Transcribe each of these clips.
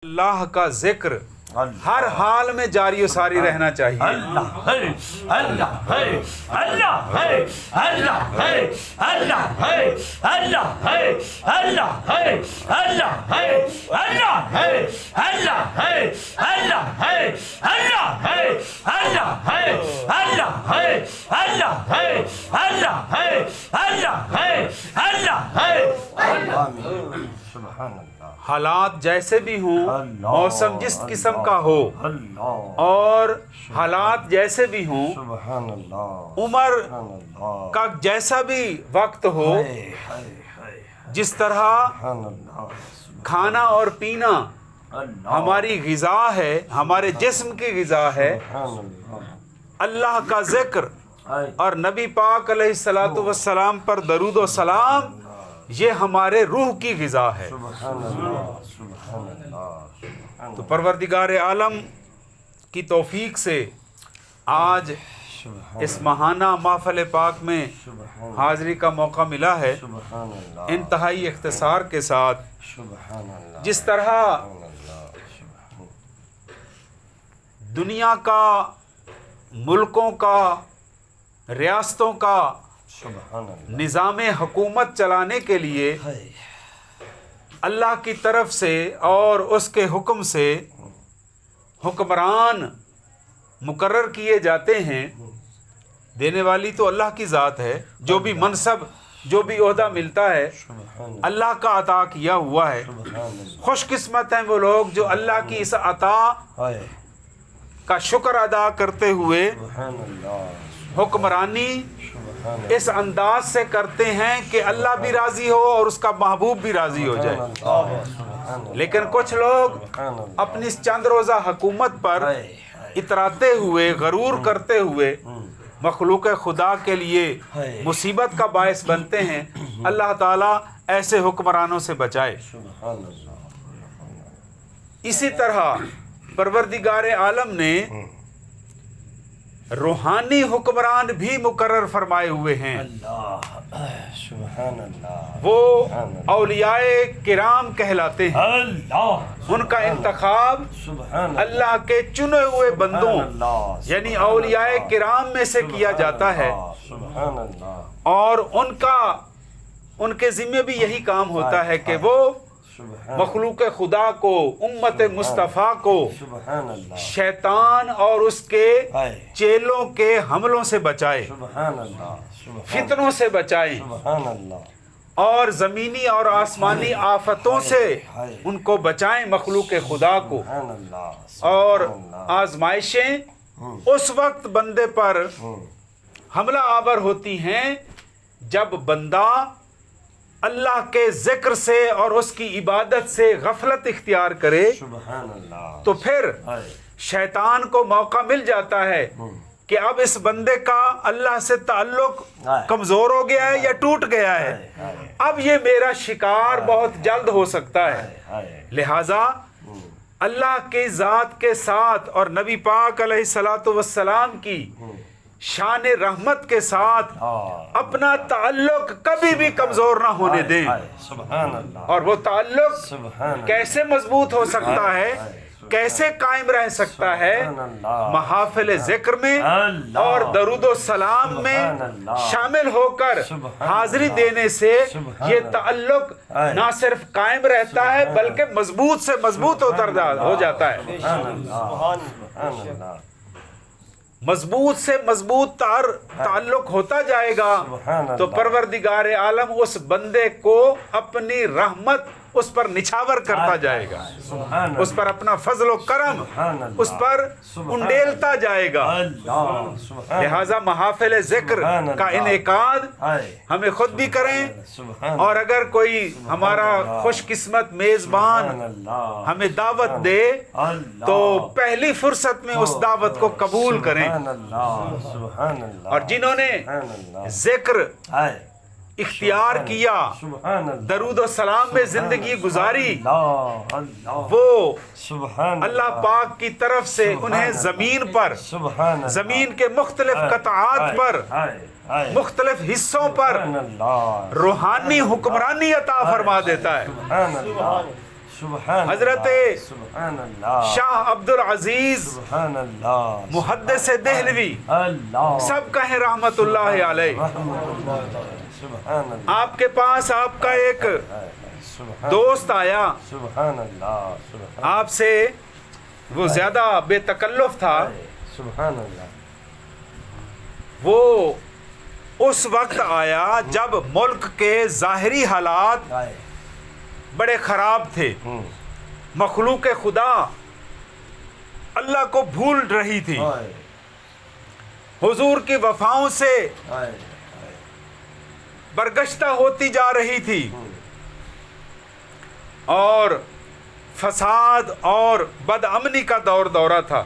اللہ کا ذکر ہر حال میں جاری و ساری رہنا چاہیے. اللہ ہے، اللہ ہے، اللہ ہے، اللہ ہے، اللہ ہے، اللہ ہے، اللہ ہے، اللہ ہے، اللہ ہے، اللہ ہے، اللہ ہے، اللہ ہے، اللہ ہے، اللہ ہے، اللہ ہے، اللہ ہے، اللہ ہے، اللہ ہے. سبحان اللہ. حالات جیسے بھی ہوں، موسم جس قسم کا ہو اور حالات جیسے بھی ہوں، سبحان اللہ. عمر سبحان اللہ. کا جیسا بھی وقت ہو، جس طرح سبحان اللہ. کھانا اور پینا ہماری غذا ہے، ہمارے جسم کی غذا ہے، سبحان اللہ. اللہ کا ذکر اور نبی پاک علیہ الصلاۃ والسلام پر درود و سلام یہ ہمارے روح کی غذا ہے. سبحان اللہ. سبحان اللہ. تو پروردگار عالم کی توفیق سے آج اس ماہانہ محفل پاک میں حاضری کا موقع ملا ہے. سبحان اللہ. انتہائی اختصار کے ساتھ سبحان اللہ. جس طرح دنیا کا، ملکوں کا، ریاستوں کا سبحان اللہ. نظام حکومت چلانے کے لیے اللہ کی طرف سے اور اس کے حکم سے حکمران مقرر کیے جاتے ہیں. دینے والی تو اللہ کی ذات ہے. جو بھی منصب، جو بھی عہدہ ملتا ہے اللہ کا عطا کیا ہوا ہے. خوش قسمت ہیں وہ لوگ جو اللہ کی اس عطا کا شکر ادا کرتے ہوئے سبحان اللہ. حکمرانی اس انداز سے کرتے ہیں کہ اللہ بھی راضی ہو اور اس کا محبوب بھی راضی ہو جائے. لیکن کچھ لوگ اپنی اس چند روزہ حکومت پر اتراتے ہوئے، غرور کرتے ہوئے مخلوق خدا کے لیے مصیبت کا باعث بنتے ہیں. اللہ تعالیٰ ایسے حکمرانوں سے بچائے. اسی طرح پروردگار عالم نے روحانی حکمران بھی مقرر فرمائے ہوئے ہیں. سبحان اللہ. وہ اولیاء کرام کہلاتے ہیں. ان کا انتخاب اللہ کے چنے ہوئے بندوں یعنی اولیاء کرام میں سے کیا جاتا ہے، سبحان اللہ. اور ان کے ذمے بھی یہی کام ہوتا ہے کہ وہ مخلوق خدا کو، امت مصطفیٰ کو سبحان اللہ. شیطان اور اس کے چیلوں کے حملوں سے بچائے، سبحان اللہ. فتنوں سے بچائیں، سبحان اللہ. اور زمینی اور آسمانی آفتوں سے ان کو بچائیں مخلوق خدا کو. سبحان اللہ. اور آزمائشیں اس وقت بندے پر حملہ آور ہوتی ہیں جب بندہ اللہ کے ذکر سے اور اس کی عبادت سے غفلت اختیار کرے. سبحان اللہ. تو پھر شیطان کو موقع مل جاتا ہے کہ اب اس بندے کا اللہ سے تعلق کمزور ہو گیا ہے یا ٹوٹ گیا ہے، اب یہ میرا شکار بہت جلد ہو سکتا ہے. لہذا اللہ کی ذات کے ساتھ اور نبی پاک علیہ الصلاۃ والسلام کی شان رحمت کے ساتھ اپنا تعلق کبھی بھی کمزور نہ ہونے دیں. سبحان اللہ. اور وہ تعلق کیسے مضبوط ہو سکتا ہے، کیسے قائم رہ سکتا ہے؟ محافل ذکر میں اور درود و سلام میں شامل ہو کر حاضری دینے سے یہ تعلق نہ صرف قائم رہتا ہے بلکہ مضبوط سے مضبوط ہو جاتا ہے. مضبوط سے مضبوط تعلق ہوتا جائے گا تو پروردگار عالم اس بندے کو اپنی رحمت اس پر نچھاور کرتا جائے گا، اس پر اپنا فضل و کرم اس پر انڈیلتا جائے گا. لہذا محافل ذکر کا انعقاد ہمیں خود بھی کریں، اور اگر کوئی ہمارا خوش قسمت میزبان ہمیں دعوت دے تو پہلی فرصت میں اس دعوت کو قبول کریں. اور جنہوں نے ذکر اختیار کیا، درود و سلام میں زندگی گزاری، وہ اللہ پاک کی طرف سے انہیں زمین پر، زمین کے مختلف قطعات پر، مختلف حصوں پر روحانی حکمرانی عطا فرما دیتا ہے. سبحان حضرت سبحان اللہ شاہ عبد العزیز سبحان اللہ محدث دہلوی اللہ سب کہیں رحمت اللہ علیہ، سبحان اللہ آپ کے پاس آپ کا ایک سبحان دوست آیا، سبحان اللہ سبحان آپ سے وہ زیادہ بے تکلف تھا، سبحان اللہ وہ اس وقت آیا جب ملک کے ظاہری حالات بڑے خراب تھے، مخلوق خدا اللہ کو بھول رہی تھی، حضور کی وفاؤں سے برگشتہ ہوتی جا رہی تھی، اور فساد اور بدامنی کا دورہ تھا۔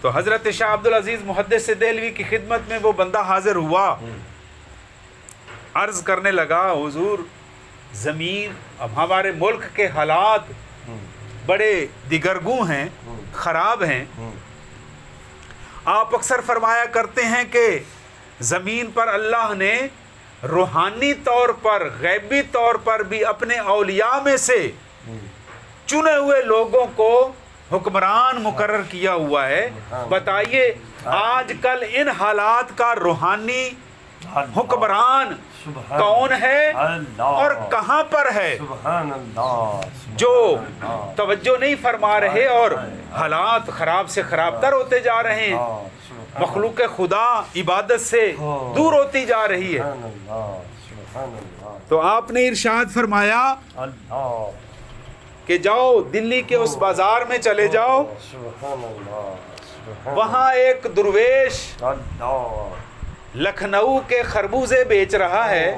تو حضرت شاہ عبد العزیز محدث دہلوی کی خدمت میں وہ بندہ حاضر ہوا، عرض کرنے لگا حضور زمین اب ہمارے ملک کے حالات بڑے دیگرگوں ہیں، خراب ہیں، آپ اکثر فرمایا کرتے ہیں کہ زمین پر اللہ نے روحانی طور پر غیبی طور پر بھی اپنے اولیاء میں سے چنے ہوئے لوگوں کو حکمران مقرر کیا ہوا ہے، بتائیے آج کل ان حالات کا روحانی حکمران کون ہے اور کہاں پر ہے؟ سبحان اللہ جو توجہ نہیں فرما رہے اور حالات خراب سے خراب تر ہوتے جا رہے ہیں، مخلوق خدا عبادت سے دور ہوتی جا رہی ہے۔ سبحان اللہ سبحان اللہ تو آپ نے ارشاد فرمایا اللہ کہ جاؤ دلی کے اس بازار میں چلے جاؤ، سبحان اللہ سبحان وہاں ایک درویش اللہ لکھنؤ کے خربوزے بیچ رہا ہے،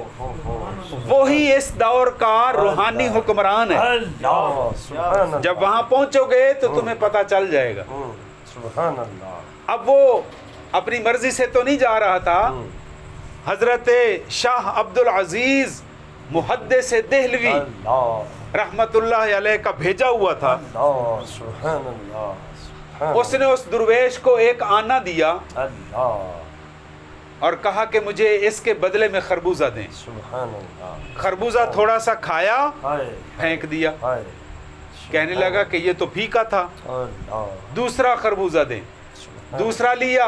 وہی اس دور کا روحانی حکمران ہے۔ اللہ سبحان اللہ جب وہاں پہنچو گے تو تمہیں پتہ چل جائے گا۔ سبحان اللہ اب وہ اپنی مرضی سے تو نہیں جا رہا تھا، حضرت شاہ عبد العزیز محدث دہلوی اللہ رحمت اللہ علیہ کا بھیجا ہوا تھا۔ اللہ سبحان اللہ سبحان اس نے اس درویش کو ایک آنا دیا اللہ اور کہا کہ مجھے اس کے بدلے میں خربوزہ دیں۔ سبحان اللہ خربوزہ تھوڑا سا کھایا، ہائے پھینک دیا، ہائے کہنے لگا کہ یہ تو پھیکا تھا، اللہ دوسرا خربوزہ دیں۔ دوسرا لیا،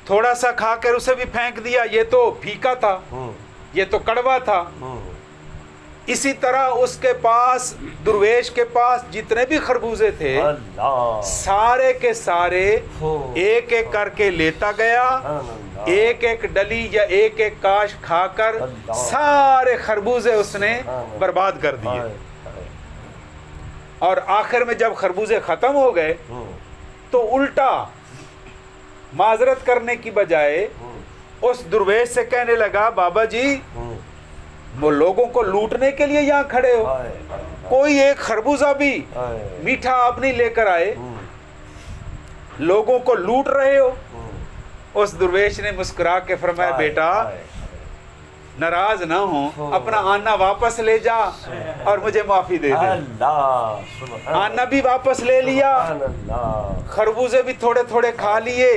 تھوڑا سا کھا کر اسے بھی پھینک دیا، یہ تو پھیکا تھا، یہ تو کڑوا تھا۔ اسی طرح اس کے پاس درویش کے پاس جتنے بھی خربوزے تھے اللہ سارے کے سارے ایک ایک کر کے لیتا گیا، ایک ایک ڈلی یا ایک ایک کاش کھا کر سارے خربوزے اس نے برباد کر دیے۔ اور آخر میں جب خربوزے ختم ہو گئے تو الٹا معذرت کرنے کی بجائے اس درویش سے کہنے لگا بابا جی وہ لوگوں کو لوٹنے کے لیے یہاں کھڑے ہو، کوئی ایک خربوزہ بھی میٹھا آپ نہیں لے کر آئے، لوگوں کو لوٹ رہے ہو۔ اس درویش نے مسکرا کے فرمایا بیٹا ناراض نہ ہو، اپنا آنا واپس لے جا اور مجھے معافی دے دے۔ آنا بھی واپس لے لیا، خربوزے بھی تھوڑے تھوڑے کھا لیے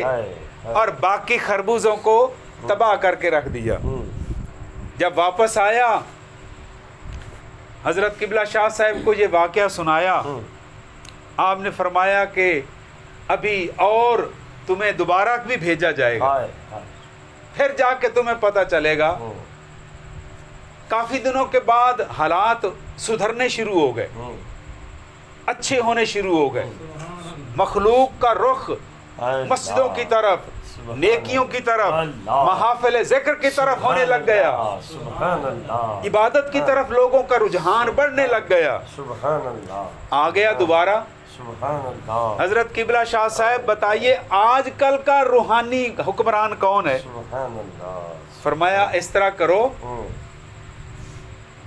اور باقی خربوزوں کو تباہ کر کے رکھ دیا۔ جب واپس آیا حضرت قبلہ شاہ صاحب کو یہ واقعہ سنایا، آپ نے فرمایا کہ ابھی اور تمہیں دوبارہ بھی بھیجا جائے گا، پھر جا کے تمہیں پتہ چلے گا۔ کافی دنوں کے بعد حالات سدھرنے شروع ہو گئے، اچھے ہونے شروع ہو گئے، مخلوق کا رخ مسجدوں کی طرف، نیکیوں کی طرف، محافل ذکر کی طرف ہونے لگ گیا، عبادت کی طرف لوگوں کا رجحان بڑھنے لگ گیا۔ آ گیا دوبارہ حضرت قبلہ شاہ صاحب بتائیے آج کل کا روحانی حکمران کون ہے؟ فرمایا اس طرح کرو،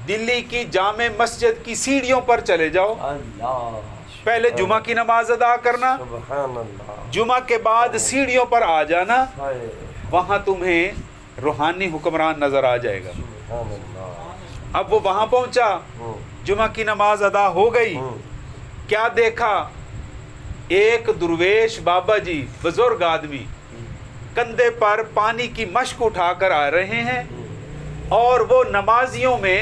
دلی کی جامع مسجد کی سیڑھیوں پر چلے جاؤ، پہلے جمعہ کی نماز ادا کرنا، جمعہ کے بعد سیڑھیوں پر آ جانا، وہاں تمہیں روحانی حکمران نظر آ جائے گا۔ اب وہ وہاں پہنچا، جمعہ کی نماز ادا ہو گئی، کیا دیکھا؟ ایک درویش بابا جی بزرگ آدمی کندھے پر پانی کی مشک اٹھا کر آ رہے ہیں اور وہ نمازیوں میں